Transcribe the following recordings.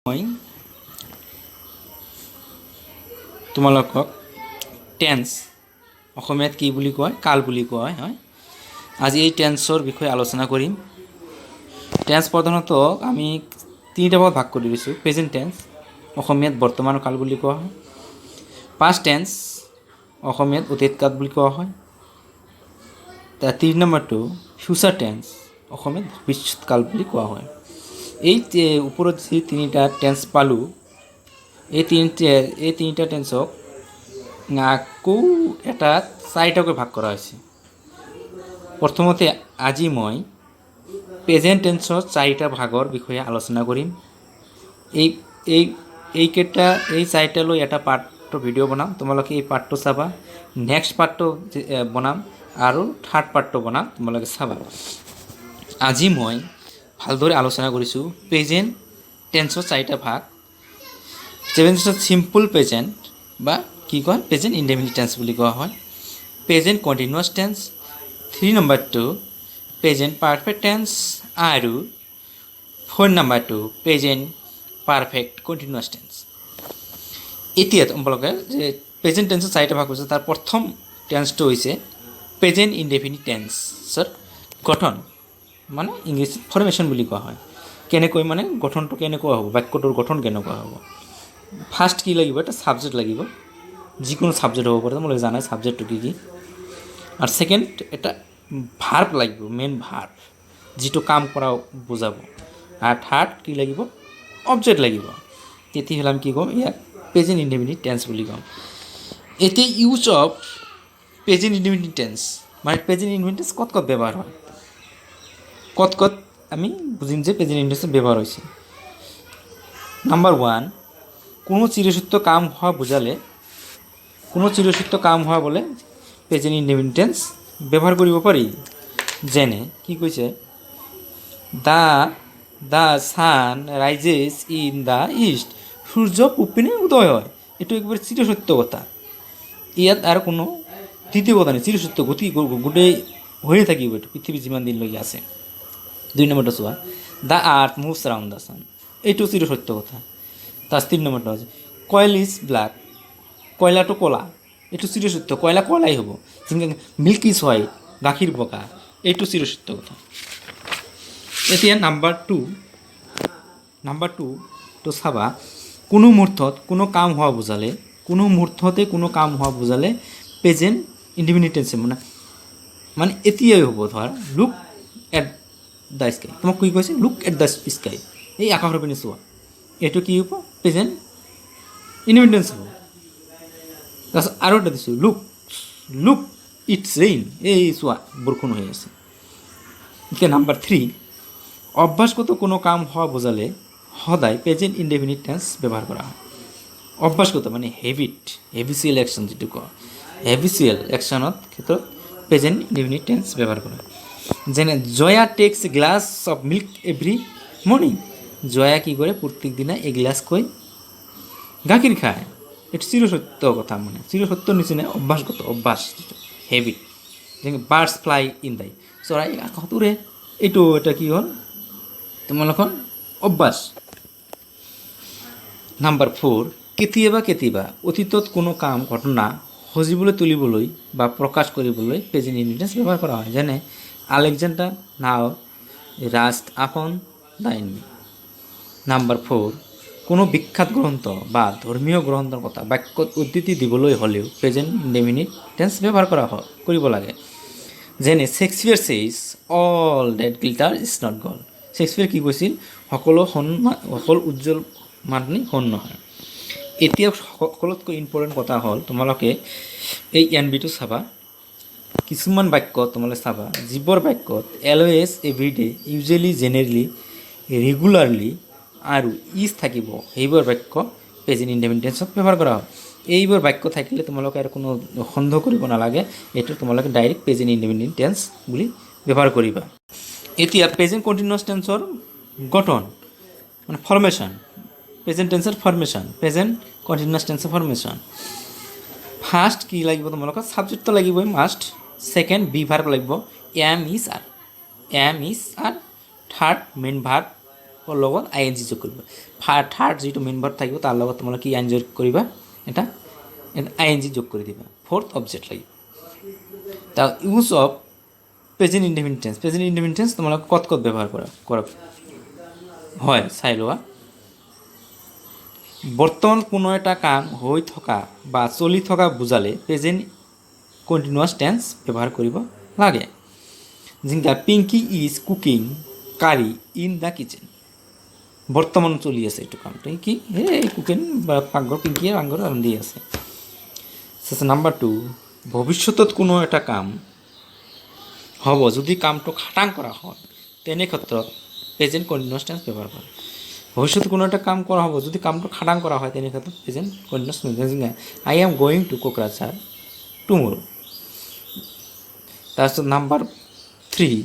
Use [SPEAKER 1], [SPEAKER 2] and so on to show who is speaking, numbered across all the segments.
[SPEAKER 1] মই তোমালোকক টেন্স অসমীয়াত কি বুলি কয় কাল বুলি কয় হয়। আজি এই টেন্সৰ বিষয়ে আলোচনা কৰিম। টেন্স প্ৰধানত আমি তিনিটা ভাগত ভাগ কৰি দিছোঁ। প্ৰেজেণ্ট টেন্স অসমীয়াত বৰ্তমান কাল বুলি কোৱা হয়। পাষ্ট টেন্স অসমীয়াত অতীত কাল বুলি কোৱা হয়। তাৰ 3 নম্বৰটো ফিউচাৰ টেন্স অসমীয়াত ভৱিষ্যৎ কাল বুলি কোৱা হয়। এই ওপৰত যি তিনিটা টেন্স পালোঁ, এই তিনিটা টেন্সক আকৌ এটা চাৰিটাকৈ ভাগ কৰা হৈছে। প্ৰথমতে আজি মই প্ৰেজেণ্ট টেন্সৰ চাৰিটা ভাগৰ বিষয়ে আলোচনা কৰিম। এই চাৰিটা লৈ এটা পাৰ্টৰ ভিডিঅ' বনাম, তোমালোকে এই পাৰ্টটো চাবা। নেক্সট পাৰ্টটো বনাম আৰু থাৰ্ড পাৰ্টটো বনাম, তোমালোকে চাবা। আজি মই ভালদৰে আলোচনা কৰিছোঁ প্ৰেজেণ্ট টেন্সৰ চাৰিটা ভাগ। প্ৰেজেণ্ট টেন্সত চিম্পল প্ৰেজেণ্ট বা কি কয় প্ৰেজেণ্ট ইনডেফিনিট টেন্স বুলি কোৱা হয়। প্ৰেজেণ্ট কণ্টিনিউৱাছ টেন্স 3 নম্বৰটো প্ৰেজেণ্ট পাৰফেক্ট টেন্স আৰু 4 নম্বৰটো প্ৰেজেণ্ট পাৰফেক্ট কণ্টিনিউৱাছ টেন্স। এতিয়া তোমালোকে যে প্ৰেজেণ্ট টেন্সৰ চাৰিটা ভাগ হৈছে, তাৰ প্ৰথম টেন্সটো হৈছে প্ৰেজেণ্ট ইনডেফিনিট টেন্সৰ গঠন, মানে ইংলিছত ফৰ্মেশ্যন বুলি কোৱা হয়। কেনেকৈ মানে গঠনটো কেনেকুৱা হ'ব, বাক্যটোৰ গঠন কেনেকুৱা হ'ব। ফাৰ্ষ্ট কি লাগিব, এটা ছাবজেক্ট লাগিব, যিকোনো ছাবজেক্ট হ'ব পাৰে, তোমালোকে জানাই ছাবজেক্টটো কি কি। আৰু ছেকেণ্ড এটা ভাৰ্ব লাগিব, মেইন ভাৰ্ব, যিটো কাম কৰা বুজাব। আৰু থাৰ্ড কি লাগিব, অবজেক্ট লাগিব। তেতিয়াহ'লে আমি কি ক'ম, ইয়াক প্ৰেজেণ্ট ইনডেফিনিট টেন্স বুলি ক'ম। এতিয়া use of present indefinite tense, মানে প্ৰেজেণ্ট ইনডেফিনিট টেন্স ক'ত ক'ত ব্যৱহাৰ হয়, ক'ত আমি বুজিম যে প্ৰেজেণ্ট ইনডেফিনিট টেন্স ব্যৱহাৰ হৈছে। নাম্বাৰ 1, কোনো চিৰসূত্ৰ কাম হোৱা বুজালে, কোনো চিৰসূত্ৰ কাম হোৱা বোলে প্ৰেজেণ্ট ইনডেফিনিট টেন্স ব্যৱহাৰ কৰিব পাৰি। যেনে কি কৈছে, the sun rises in the east, সূৰ্য পূব পিনে উদয় হয়। এইটো একেবাৰে চিৰসত্য কথা। ইয়াত আৰু কোনো তৃতীয় কথা নাই, চিৰসত্য গোটেই হৈয়ে থাকিব, এইটো পৃথিৱী যিমান দিনলৈকে আছে। 2 নম্বৰটো চোৱা, the earth moves around the sun, এইটো চিৰসত্য কথা। তাৰ 3 নম্বৰটো আছে কইল ইজ ব্লেক, কয়লাটো ক'লা, এইটো চিৰসত্য, কয়লা ক'লাই হ'ব। যেনেকৈ মিল্ক ইজ হোৱাইট, গাখীৰ বগা, এইটো চিৰসত্য কথা। এতিয়া নাম্বাৰ টুটো চাবা, কোনো মুহূৰ্তত কোনো কাম হোৱা বুজালে, কোনো মুহূৰ্ততে কোনো কাম হোৱা বুজালে প্ৰেজেণ্ট ইনডেফিনিট টেন্স মানে এতিয়াই হ'ব। ধৰা লুক এট দ্য স্কাই, তোমাক কি কৈছে, লুক এট দ্য স্কাই, এই আকাশৰ পিনে চোৱা, এইটো কি হ'ব, প্ৰেজেণ্ট ইনডেফিনিট টেন্স হ'ব। তাৰপিছত আৰু এটা দিছোঁ, লুক ইটছ ৰেইন, এই চোৱা বৰষুণ হৈ আছে। এতিয়া নাম্বাৰ 3, অভ্যাসগত কোনো কাম হোৱা বুজালে সদায় প্ৰেজেণ্ট ইনডেফিনিট টেন্স ব্যৱহাৰ কৰা হয়। অভ্যাসগত মানে হেবিচুৱেল একশ্যন যিটো কয়, হেবিচুৱেল একশ্যনত ক্ষেত্ৰত প্ৰেজেণ্ট ইনডেফিনিট টেন্স ব্যৱহাৰ কৰা হয়। যেনে Jaya takes a glass of milk every morning, Jaya কি কৰে, প্ৰত্যেক দিনা এগিলাচকৈ গাখীৰ খায়। এইটো চিৰসত্য কথা, মানে চিৰসত্যৰ নিচিনা অভ্যাসগত, অভ্যাস যিটো হেবিট। যেনে বাৰ্ডছ ফ্লাই ইন দ্য, চৰাই আকাশত উৰে, এইটো এটা কি হ'ল, তোমালোকৰ অভ্যাস। নাম্বাৰ 4, কেতিয়াবা অতীতত কোনো কাম ঘটনা সজীবলৈ তুলিবলৈ বা প্ৰকাশ কৰিবলৈ প্ৰেজেণ্ট ইনডেফিনিট টেন্স ব্যৱহাৰ কৰা হয়। যেনে আলেকজাণ্ডাৰ নাও ৰাষ্ট আপন দ্য এনিমি। নাম্বাৰ 4, কোনো বিখ্যাত গ্ৰন্থ বা ধৰ্মীয় গ্ৰন্থৰ কথা বাক্যত উদ্ধৃতি দিবলৈ হ'লেও প্ৰেজেণ্ট ইনডেফিনিট টেন্স ব্যৱহাৰ কৰিব লাগে। যেনে Shakespeare says all that glitter is not gold, Shakespeare কি কৈছিল, সকলো উজ্জ্বল মানি সোণ নহয়। এতিয়া সকলোতকৈ ইম্পৰ্টেণ্ট কথা হ'ল, তোমালোকে এই এনবিটো চাবা। কিছুমান বাক্য তোমালোকে চাবা, যিবোৰ বাক্যত always, everyday, usually, generally, regularly আৰু ইজ থাকিব, সেইবোৰ বাক্য প্ৰেজেণ্ট ইনডেফিনিট টেন্সত ব্যৱহাৰ কৰা হয়। এইবোৰ বাক্য থাকিলে তোমালোকে আৰু কোনো সন্দেহ কৰিব নালাগে, এইটো তোমালোকে ডাইৰেক্ট প্ৰেজেণ্ট ইনডেফিনিট টেন্স বুলি ব্যৱহাৰ কৰিবা। এতিয়া প্ৰেজেণ্ট কণ্টিনিউৱাছ টেন্সৰ গঠন, মানে ফৰ্মেশ্যন, প্ৰেজেণ্ট টেন্সৰ ফৰ্মেশ্যন, প্ৰেজেণ্ট কণ্টিনিউৱাছ টেন্সৰ ফৰ্মেশ্যন। ফাৰ্ষ্ট কি লাগিব, তোমালোকৰ ছাবজেক্টটো লাগিবই মাষ্ট। ছেকেণ্ড বি ভাৰ্ব লাগিব, am is are. Third main verb লগত আই এন জি যোগ কৰিবা। থাৰ্ড যিটো মেইন ভাৰ্ব থাকিব তাৰ লগত তোমালোকে কি আই এন জি যোগ কৰিবা, এটা আই এন জি যোগ কৰি দিবা। ফ'ৰ্থ অবজেক্ট লাগিব। তাৰ use of present indefinite tense. Present indefinite tense তোমালোকে ক'ত ব্যৱহাৰ কৰা হয় চাই লোৱা। বৰ্তমান কোনো এটা কাম হৈ থকা বা চলি থকা বুজালে প্ৰেজেণ্ট কণ্টিনিউৱাছ টেন্স ব্যৱহাৰ কৰিব লাগে। যেনেকৈ Pinky is cooking curry in the kitchen. বৰ্তমান চলি আছে এইটো কামটো, কি এই কুকিং বা পাকঘৰ, পিংকিয়ে পাকঘৰ ৰান্ধি আছে। নাম্বাৰ 2, ভৱিষ্যতত কোনো এটা কাম হ'ব যদি কামটো খাটাং কৰা হয় তেনে ক্ষেত্ৰত প্ৰেজেণ্ট কণ্টিনিউৱাছ টেন্স ব্যৱহাৰ কৰে। ভৱিষ্যতে কোনো এটা কাম কৰা হ'ব যদি কামটো খাটাং কৰা হয় তেনে ক্ষেত্ৰত present continuous tense. I am going to Kokrajhar টুমৰো। তাৰপিছত নাম্বাৰ 3,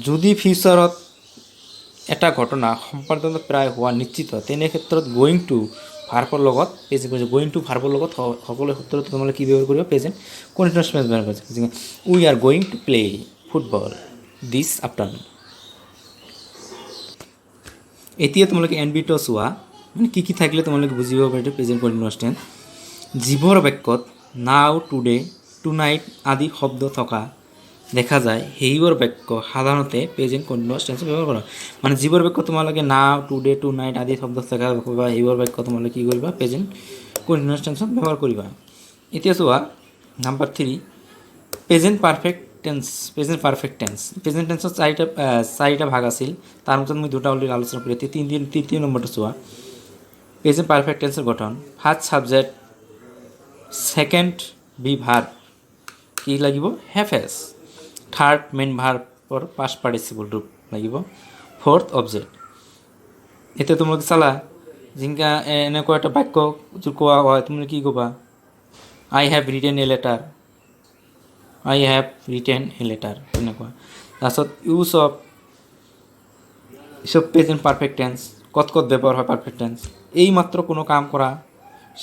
[SPEAKER 1] যদি ফিউচাৰত এটা ঘটনা সম্পাদন প্ৰায় হোৱা নিশ্চিত তেনে ক্ষেত্ৰত গোয়িং টু ভাৰ্বৰ লগত প্ৰেজেণ্ট কৰিছে। গোয়িং টু ভাৰ্বৰ লগত সকলো ক্ষেত্ৰত তোমালোকে কি ব্যৱহাৰ কৰিবা, প্ৰেজেণ্ট কণ্টিনিউৱাছ টেন্স ব্যৱহাৰ কৰিছে। We are going to play football this afternoon. এতিয়া তোমালোকে এনবিটো চোৱা, মানে কি থাকিলে তোমালোকে বুজিব পাৰিবা প্ৰেজেণ্ট কণ্টিনিউৱাছ টেন্স। জীৱৰ বাক্যত নাও, টুডে, টুনাইট আদি শব্দ থকা দেখা যায় সেইবোৰ বাক্য সাধাৰণতে প্ৰেজেণ্ট কণ্টিনিউৱাছ টেন্স ব্যৱহাৰ কৰা। মানে যিবোৰ বাক্য তোমালোকে নাও, টুডে, টুনাইট আদি শব্দ দেখা পাবা সেইবোৰ বাক্য তোমালোকে কি কৰিবা, প্ৰেজেণ্ট কণ্টিনিউৱাছ টেন্সত ব্যৱহাৰ কৰিবা। এতিয়া চোৱা number 3, present perfect tense. Present perfect tense, present টেন্সত চাৰিটা ভাগ আছিল, তাৰ মাজত মই 2টা অলৰেডি আলোচনা কৰি। তৃতীয় নম্বৰটো চোৱা, প্ৰেজেণ্ট পাৰফেক্ট টেন্সৰ গঠন। First subject, second be verb কি লাগিব, হেভ হেজ। থাৰ্ড মেইন ভাৰ্বৰ পাষ্ট পাৰ্টিচিপল ৰূপ লাগিব। Fourth object. এতিয়া তোমালোকে চালা যেনেকৈ এনেকুৱা এটা বাক্য কোৱা হয়, তুমি কি ক'বা, I have written a letter, I have written a letter, এনেকুৱা। তাৰপিছত use of present perfect tense, ক'ত ব্যৱহাৰ হয় পাৰফেক্ট টেন্স, এই মাত্ৰ কোনো কাম কৰা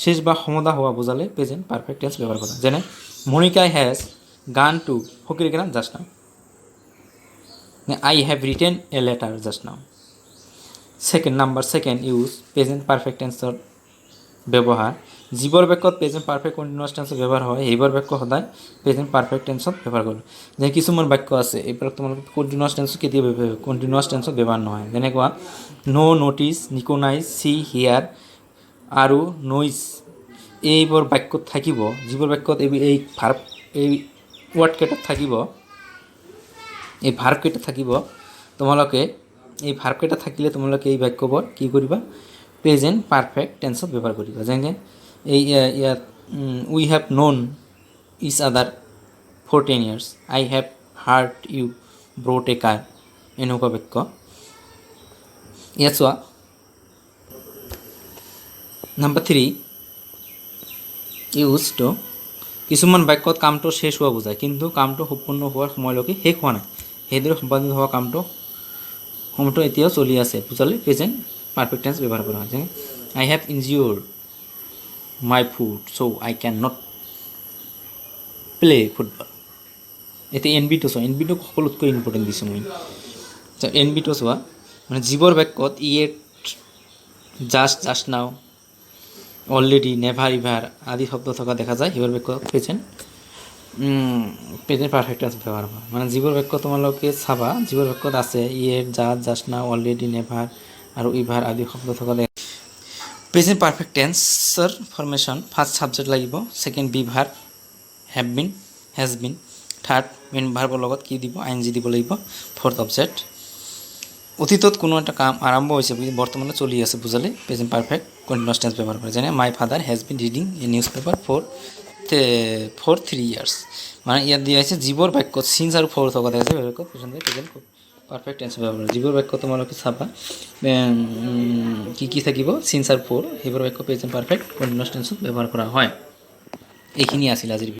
[SPEAKER 1] শেষ বা সমাধা হোৱা বুজালে প্ৰেজেণ্ট পাৰফেক্ট টেন্স ব্যৱহাৰ কৰা। যেনে Monica has gone to Fakiragram just now, I have written a letter just now. Second use present perfect টেন্সৰ ব্যৱহাৰ। যিবোৰ বাক্যত প্ৰেজেণ্ট পাৰফেক্ট কণ্টিনিউৱাছ টেন্সৰ ব্যৱহাৰ হয় সেইবোৰ বাক্য সদায় প্ৰেজেণ্ট পাৰফেক্ট টেন্সত ব্যৱহাৰ কৰোঁ। যে কিছুমান বাক্য আছে এইবিলাক তোমালোকে কণ্টিনিউৱাছ টেন্সত কেতিয়া কণ্টিনিউৱাছ টেন্সত ব্যৱহাৰ নহয়। যেনেকুৱা ন', ন'টিছ, নিকোনাইজ, চি, হিয়াৰ আৰু নইজ এইবোৰ বাক্যত থাকিব। যিবোৰ বাক্যত এই ৱাৰ্ডকেইটাত থাকিব, এই ভাৰ্বকেইটা থাকিব, তোমালোকে এই ভাৰ্বকেইটা থাকিলে তোমালোকে এই বাক্যবোৰ কি কৰিবা, প্ৰেজেণ্ট পাৰফেক্ট টেন্সত ব্যৱহাৰ কৰিবা। যেনে এই ইয়াত উই have known each other for 10 years, I have heard you bought a car, এনেকুৱা বাক্য। ইয়াত চোৱা নাম্বাৰ 3, ইউজ টু। কিছুমান বাক্যত কামটো শেষ হোৱা বুজায় কিন্তু কামটো সম্পূৰ্ণ হোৱাৰ সময়লৈকে শেষ হোৱা নাই, সেইদৰে সম্পাদিত হোৱা কামটো এতিয়াও চলি আছে বুজালে প্ৰেজেণ্ট পাৰফেক্ট টেন্স ব্যৱহাৰ কৰা হয়। যেনে I have injured my foot so' I can not play football. এতিয়া এনবিটো চোৱা, এনবিটো সকলোতকৈ ইম্পৰ্টেণ্ট দিছোঁ মই। এনবিটো চোৱা, মানে যিবোৰ বাক্যত yet, just now, already, never, ever আদি শব্দ থকা দেখা যায় সেইবোৰ বাক্য প্ৰেজেণ্ট পাৰফেক্ট টেন্স ব্যৱহাৰ হয়। মানে যিবোৰ বাক্য তোমালোকে চাবা, যিবোৰ বাক্যত আছে yet, just now, already, never আৰু ইভাৰ আদি শব্দ থকা দেখা প্ৰেজেণ্ট পাৰফেক্ট টেন্সৰ ফৰ্মেশ্যন। ফাৰ্ষ্ট ছাবজেক্ট লাগিব, second be verb, have been, has been, third main ভাৰ্বৰ লগত কি দিব, আই এন জি দিব লাগিব। Fourth object. অতীতত কোনো এটা কাম আৰম্ভ হৈছে বৰ্তমানে চলি আছে বুজালে প্ৰেজেণ্ট পাৰফেক্ট কণ্টিনিউৱাছ টেন্স ব্যৱহাৰ কৰে। যেনে my father has been reading a newspaper for 3 years। মানে ইয়াত দিয়া হৈছে যিবোৰ বাক্যত চিন্স আৰু ফ'ৰ থকা দেখা যায় সেই বাক্যত প্ৰেজেণ্ট পাৰফেক্ট টেন্স ব্যৱহাৰ কৰে। যিবোৰ বাক্য তোমালোকে চাবা কি থাকিব, চিন্স আৰু ফ'ৰ, সেইবোৰ বাক্য প্ৰেজেণ্ট পাৰফেক্ট কণ্টিনিউৱাছ টেন্সত ব্যৱহাৰ কৰা হয়। এইখিনি আছিল আজিৰ